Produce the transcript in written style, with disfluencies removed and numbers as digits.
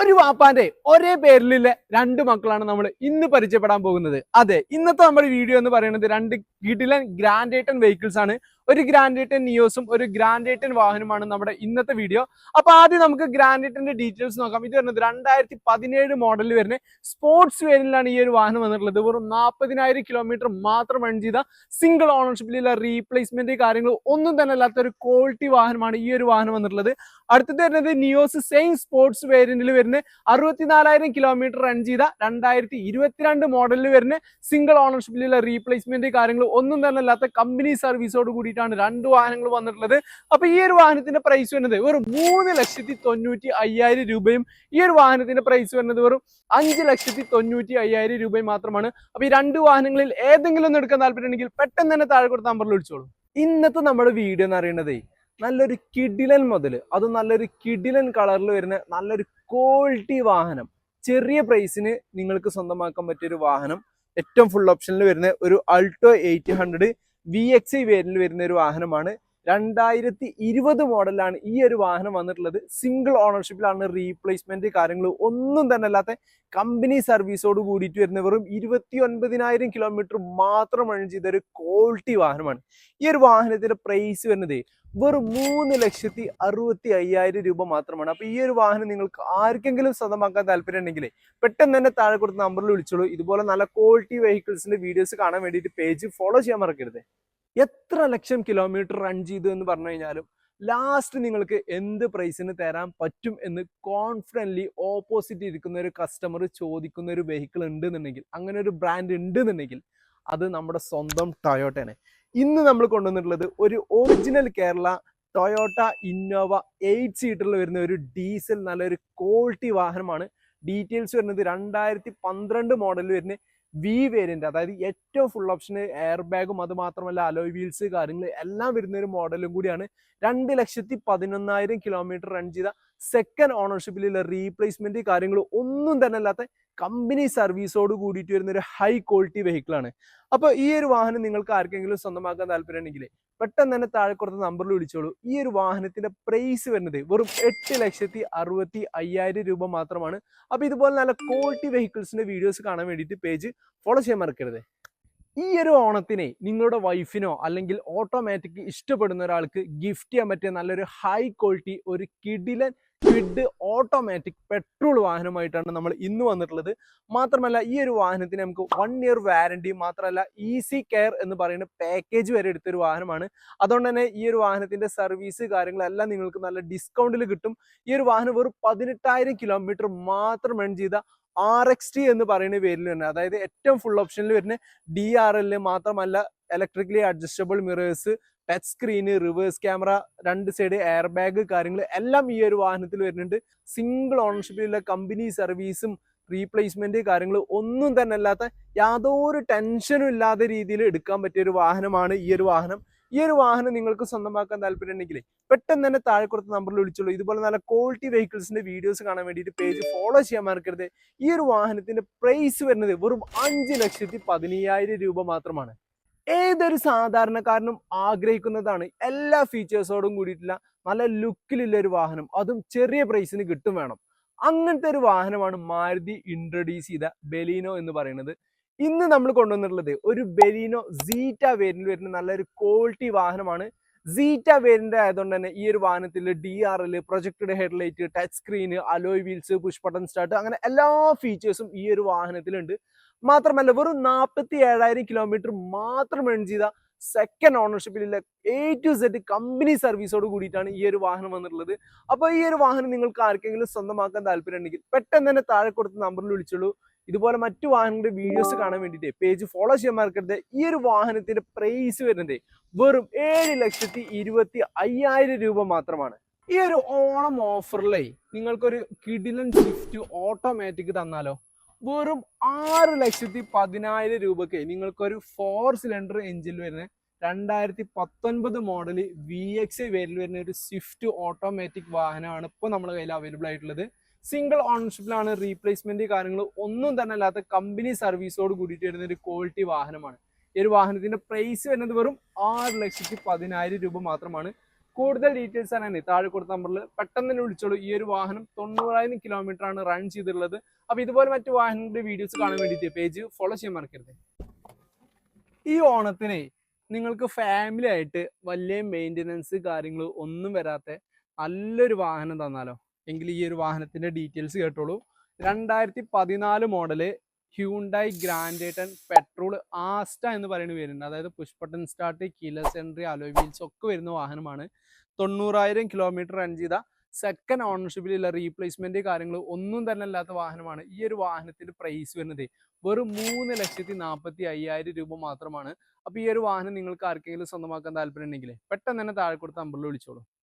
ഒരു വാപ്പാന്റെ ഒരേ പേരിലുള്ള രണ്ട് മക്കളാണ് നമ്മൾ ഇന്ന് പരിചയപ്പെടാൻ പോകുന്നത്. അതെ, ഇന്നത്തെ നമ്മുടെ വീഡിയോ എന്ന് പറയുന്നത് രണ്ട് കിടിലൻ ഗ്രാൻഡ് ഏട്ടൻ വെഹിക്കിൾസ് ആണ്. ഒരു ഗ്രാൻഡ് ഏട്ടൻ നിയോസും ഒരു ഗ്രാൻഡ് ഏട്ടൻ വാഹനമാണ് നമ്മുടെ ഇന്നത്തെ വീഡിയോ. അപ്പൊ ആദ്യം നമുക്ക് ഗ്രാൻഡ് ഏട്ടന്റെ ഡീറ്റെയിൽസ് നോക്കാം. ഇത് വരുന്നത് 2017 മോഡലിൽ വരുന്ന സ്പോർട്സ് വേരിയന്റിലാണ് ഈ ഒരു വാഹനം വന്നിട്ടുള്ളത്. വെറും 40,000 കിലോമീറ്റർ മാത്രം റൺ ചെയ്ത സിംഗിൾ ഓണർഷിപ്പിലുള്ള റീപ്ലേസ്മെന്റ് കാര്യങ്ങൾ ഒന്നും തന്നെ അല്ലാത്ത ഒരു ക്വാളിറ്റി വാഹനമാണ് ഈ ഒരു വാഹനം വന്നിട്ടുള്ളത്. അടുത്തത് വരുന്നത് നിയോസ് സെയിം സ്പോർട്സ് വേരിയന്റിൽ വരുന്ന 64,000 കിലോമീറ്റർ റൺ ചെയ്ത 2022 മോഡലിൽ വരുന്ന സിംഗിൾ ഓണർഷിപ്പിലുള്ള റീപ്ലേസ്മെന്റ് കാര്യങ്ങൾ ഒന്നും തന്നെ അല്ലാത്ത കമ്പനി സർവീസോട് കൂടിയിട്ടാണ് രണ്ട് വാഹനങ്ങൾ വന്നിട്ടുള്ളത്. അപ്പൊ ഈ ഒരു വാഹനത്തിന്റെ പ്രൈസ് വരുന്നത് വെറും 3,95,000 രൂപയും ഈ ഒരു വാഹനത്തിന്റെ പ്രൈസ് വരുന്നത് വെറും 5,95,000 രൂപയും മാത്രമാണ്. അപ്പൊ ഈ രണ്ട് വാഹനങ്ങളിൽ ഏതെങ്കിലും ഒന്ന് എടുക്കാൻ താല്പര്യമുണ്ടെങ്കിൽ പെട്ടെന്ന് തന്നെ താഴെ കൊടുത്ത നമ്പറിൽ വിളിച്ചോളൂ. ഇന്നത്തെ നമ്മുടെ വീഡിയോ എന്ന് പറയുന്നത് നല്ലൊരു കിടിലൻ മുതൽ അതും നല്ലൊരു കിടിലൻ കളറിൽ വരുന്ന നല്ലൊരു ക്വാളിറ്റി വാഹനം, ചെറിയ പ്രൈസിന് നിങ്ങൾക്ക് സ്വന്തമാക്കാൻ പറ്റിയൊരു വാഹനം, ഏറ്റവും ഫുൾ ഓപ്ഷനിൽ വരുന്ന ഒരു അൾട്ടോ 800 VXi വേരിയന്റിൽ വരുന്ന ഒരു വാഹനമാണ്. 2020 മോഡലാണ് ഈ ഒരു വാഹനം വന്നിട്ടുള്ളത്. സിംഗിൾ ഓണർഷിപ്പിലാണ്, റീപ്ലേസ്മെന്റ് കാര്യങ്ങൾ ഒന്നും തന്നെ അല്ലാത്ത കമ്പനി സർവീസോട് കൂടിയിട്ട് വരുന്ന വെറും 29,000 കിലോമീറ്റർ മാത്രം റൺ ചെയ്ത ഒരു ക്വാളിറ്റി വാഹനമാണ്. ഈ ഒരു വാഹനത്തിന്റെ പ്രൈസ് വരുന്നത് വെറും 3,65,000 രൂപ മാത്രമാണ്. അപ്പൊ ഈ ഒരു വാഹനം നിങ്ങൾക്ക് ആർക്കെങ്കിലും സ്വന്തമാക്കാൻ താല്പര്യം ഉണ്ടെങ്കിൽ പെട്ടെന്ന് തന്നെ താഴെ കൊടുത്ത നമ്പറിൽ വിളിച്ചോളൂ. ഇതുപോലെ നല്ല ക്വാളിറ്റി വെഹിക്കിൾസിന്റെ വീഡിയോസ് കാണാൻ വേണ്ടിയിട്ട് പേജ് ഫോളോ ചെയ്യാൻ മറക്കരുത്. എത്ര ലക്ഷം കിലോമീറ്റർ റൺ ചെയ്തു എന്ന് പറഞ്ഞു കഴിഞ്ഞാലും ലാസ്റ്റ് നിങ്ങൾക്ക് എന്ത് പ്രൈസിന് തരാൻ പറ്റും എന്ന് കോൺഫിഡൻ്റ്ലി ഓപ്പോസിറ്റ് ഇരിക്കുന്ന ഒരു കസ്റ്റമർ ചോദിക്കുന്ന ഒരു വെഹിക്കിൾ ഉണ്ടെന്നുണ്ടെങ്കിൽ, അങ്ങനെ ഒരു ബ്രാൻഡ് ഉണ്ടെന്നുണ്ടെങ്കിൽ അത് നമ്മുടെ സ്വന്തം ടൊയോട്ടയാണ്. ഇന്ന് നമ്മൾ കൊണ്ടുവന്നിട്ടുള്ളത് ഒരു ഒറിജിനൽ കേരള ടൊയോട്ട ഇന്നോവ 8 സീറ്ററിൽ വരുന്ന ഒരു ഡീസൽ നല്ലൊരു ക്വാളിറ്റി വാഹനമാണ്. ഡീറ്റെയിൽസ് വരുന്നത് 2012 മോഡലിൽ വരുന്ന വി വേരിയന്റ്, അതായത് ഏറ്റവും ഫുൾ ഓപ്ഷന് എയർ ബാഗും അത് മാത്രമല്ല അലോയ് വീൽസ് കാര്യങ്ങൾ എല്ലാം വരുന്ന ഒരു മോഡലും കൂടിയാണ്. 2,11,000 കിലോമീറ്റർ റൺ ചെയ്ത സെക്കൻഡ് ഓണർഷിപ്പിലുള്ള റീപ്ലേസ്മെന്റ് കാര്യങ്ങൾ ഒന്നും തന്നെ അല്ലാത്ത കമ്പനി സർവീസോട് കൂടിയിട്ട് വരുന്ന ഒരു ഹൈ ക്വാളിറ്റി വെഹിക്കിൾ ആണ്. അപ്പൊ ഈ ഒരു വാഹനം നിങ്ങൾക്ക് ആർക്കെങ്കിലും സ്വന്തമാക്കാൻ താല്പര്യമുണ്ടെങ്കിൽ പെട്ടെന്ന് തന്നെ താഴെ കൊടുത്ത നമ്പറിൽ വിളിച്ചോളൂ. ഈ ഒരു വാഹനത്തിന്റെ പ്രൈസ് വരുന്നത് വെറും 8,65,000 രൂപ മാത്രമാണ്. അപ്പൊ ഇതുപോലെ നല്ല ക്വാളിറ്റി വെഹിക്കിൾസിന്റെ വീഡിയോസ് കാണാൻ വേണ്ടിയിട്ട് പേജ് ഫോളോ ചെയ്യാൻ മറക്കരുത്. ഈ ഒരു ഓണത്തിനെ നിങ്ങളുടെ വൈഫിനോ അല്ലെങ്കിൽ ഓട്ടോമാറ്റിക് ഇഷ്ടപ്പെടുന്ന ഒരാൾക്ക് ഗിഫ്റ്റ് ചെയ്യാൻ പറ്റിയ നല്ലൊരു ഹൈ ക്വാളിറ്റി ഒരു കിടിലൻ ക്വിഡ് ഓട്ടോമാറ്റിക് പെട്രോൾ വാഹനമായിട്ടാണ് നമ്മൾ ഇന്ന് വന്നിട്ടുള്ളത്. മാത്രമല്ല ഈ ഒരു വാഹനത്തിന് നമുക്ക് 1 ഇയർ വാറണ്ടി, മാത്രമല്ല ഈസി കെയർ എന്ന് പറയുന്ന പാക്കേജ് വരെ എടുത്തൊരു വാഹനമാണ്. അതുകൊണ്ട് തന്നെ ഈ ഒരു വാഹനത്തിന്റെ സർവീസ് കാര്യങ്ങളെല്ലാം നിങ്ങൾക്ക് നല്ല ഡിസ്കൗണ്ടിൽ കിട്ടും. ഈ ഒരു വാഹനം വെറും 18,000 കിലോമീറ്റർ മാത്രം റൺ ചെയ്ത RXT എന്ന് പറയുന്ന പേരിൽ തന്നെ, അതായത് ഏറ്റവും ഫുൾ ഓപ്ഷനിൽ വരുന്ന DRL, മാത്രമല്ല electrically adjustable mirrors, touch screen, reverse camera, 2 side air bag കാര്യങ്ങൾ എല്ലാം ഈ ഒരു വാഹനത്തിൽ വരുന്നുണ്ട്. സിംഗിൾ ഓണർഷിപ്പിലുള്ള കമ്പനി സർവീസും റീപ്ലേസ്മെന്റ് കാര്യങ്ങൾ ഒന്നും തന്നെ അല്ലാത്ത യാതൊരു ടെൻഷനും ഇല്ലാത്ത രീതിയിൽ എടുക്കാൻ പറ്റിയ ഒരു വാഹനമാണ് ഈ ഒരു വാഹനം. ഈ ഒരു വാഹനം നിങ്ങൾക്ക് സ്വന്തമാക്കാൻ താല്പര്യമുണ്ടെങ്കിൽ പെട്ടെന്ന് തന്നെ താഴെ കൊടുത്ത നമ്പറിൽ വിളിച്ചോളൂ. ഇതുപോലെ നല്ല ക്വാളിറ്റി വെഹിക്കിൾസിന്റെ വീഡിയോസ് കാണാൻ വേണ്ടിയിട്ട് പേജ് ഫോളോ ചെയ്യാൻ മറക്കരുത്. ഈ ഒരു വാഹനത്തിന്റെ പ്രൈസ് വരുന്നത് വെറും 5,15,000 രൂപ മാത്രമാണ്. ഏതൊരു സാധാരണക്കാരനും ആഗ്രഹിക്കുന്നതാണ് എല്ലാ ഫീച്ചേഴ്സോടും കൂടിയിട്ടുള്ള നല്ല ലുക്കിലുള്ള ഒരു വാഹനം, അതും ചെറിയ പ്രൈസിന് കിട്ടും വേണം. അങ്ങനത്തെ ഒരു വാഹനമാണ് മാരുതി ഇൻട്രൊഡ്യൂസ് ചെയ്ത ബെലീനോ എന്ന് പറയുന്നത്. ഇന്ന് നമ്മൾ കൊണ്ടുവന്നിട്ടുള്ളത് ഒരു ബെലീനോ സീറ്റ വേരിയന്റിൽ വരുന്ന നല്ലൊരു ക്വാളിറ്റി വാഹനമാണ്. സീറ്റ വേരിയന്റ് ആയതുകൊണ്ട് തന്നെ ഈ ഒരു വാഹനത്തിൽ DRL, projected headlight, touch screen, alloy wheels, push button start, അങ്ങനെ എല്ലാ ഫീച്ചേഴ്സും ഈ ഒരു വാഹനത്തിലുണ്ട്. മാത്രമല്ല വെറും 47,000 കിലോമീറ്റർ മാത്രം റൺ ചെയ്ത സെക്കൻഡ് ഓണർഷിപ്പിലുള്ള A to Z കമ്പനി സർവീസോട് കൂടിയിട്ടാണ് ഈ ഒരു വാഹനം വന്നിട്ടുള്ളത്. അപ്പോൾ ഈ ഒരു വാഹനം നിങ്ങൾക്ക് ആർക്കെങ്കിലും സ്വന്തമാക്കാൻ താല്പര്യം ഉണ്ടെങ്കിൽ പെട്ടെന്ന് തന്നെ താഴെ കൊടുത്ത നമ്പറിൽ വിളിച്ചോളൂ. ഇതുപോലെ മറ്റു വാഹനങ്ങളുടെ വീഡിയോസ് കാണാൻ വേണ്ടിയിട്ട് പേജ് ഫോളോ ചെയ്യാൻ മറക്കരുത്. ഈ ഒരു വാഹനത്തിന്റെ പ്രൈസ് വരുന്നത് വെറും 7,25,000 രൂപ മാത്രമാണ്. ഈ ഒരു ഓണം ഓഫറിലേ നിങ്ങൾക്കൊരു കിടിലൻ സ്വിഫ്റ്റ് ഓട്ടോമാറ്റിക് തന്നാലോ? വെറും 6,10,000 രൂപയ്ക്ക് നിങ്ങൾക്കൊരു 4 സിലിണ്ടർ എഞ്ചിൻ വരുന്ന 2019 മോഡൽ VXi വേരിയന്റിൽ വരുന്ന ഒരു സ്വിഫ്റ്റ് ഓട്ടോമാറ്റിക് വാഹനമാണ് ഇപ്പോൾ നമ്മുടെ കയ്യിൽ അവൈലബിൾ ആയിട്ടുള്ളത്. സിംഗിൾ ഓണർഷിപ്പിലാണ്, റീപ്ലേസ്മെന്റ് കാര്യങ്ങൾ ഒന്നും തന്നെ അല്ലാത്ത കമ്പനി സർവീസോട് കൂടിയിട്ട് വരുന്ന ഒരു ക്വാളിറ്റി വാഹനമാണ്. ഈ ഒരു വാഹനത്തിന്റെ പ്രൈസ് വരുന്നത് വെറും 6,10,000 രൂപ മാത്രമാണ്. കൂടുതൽ ഡീറ്റെയിൽസ് ആണ് താഴെ കൊടുത്ത നമ്പറിൽ പെട്ടെന്ന് തന്നെ വിളിച്ചോളൂ. ഈ ഒരു വാഹനം 90,000 കിലോമീറ്റർ ആണ് റൺ ചെയ്തിട്ടുള്ളത്. അപ്പൊ ഇതുപോലെ മറ്റു വാഹനങ്ങളുടെ വീഡിയോസ് കാണാൻ വേണ്ടിയിട്ട് പേജ് ഫോളോ ചെയ്യാൻ മറക്കരുത്. ഈ ഓണത്തിനെ നിങ്ങൾക്ക് ഫാമിലി ആയിട്ട് വലിയ മെയിൻ്റെനൻസ് കാര്യങ്ങൾ ഒന്നും വരാത്ത നല്ലൊരു വാഹനം തന്നാലോ? എങ്കിൽ ഈ ഒരു വാഹനത്തിന്റെ ഡീറ്റെയിൽസ് കേട്ടോളൂ. 2014 model Hyundai grand petrol Asta എന്ന് പറയുന്ന പേരുണ്ട്. അതായത് push button start, keyless entry, alloy wheels ഒക്കെ വരുന്ന വാഹനമാണ്. 90,000 കിലോമീറ്റർ റൺ ചെയ്ത സെക്കൻഡ് ഓണർഷിപ്പിലുള്ള റീപ്ലേസ്മെന്റ് കാര്യങ്ങൾ ഒന്നും തന്നെ ഇല്ലാത്ത വാഹനമാണ്. ഈ ഒരു വാഹനത്തിന്റെ പ്രൈസ് വരുന്നത് വെറും 3,45,000 രൂപ മാത്രമാണ്. അപ്പൊ ഈ ഒരു വാഹനം നിങ്ങൾക്ക് ആർക്കെങ്കിലും സ്വന്തമാക്കാൻ താല്പര്യം ഉണ്ടെങ്കിൽ പെട്ടെന്ന് തന്നെ താഴെ കൊടുത്ത നമ്പറിൽ വിളിച്ചോളൂ.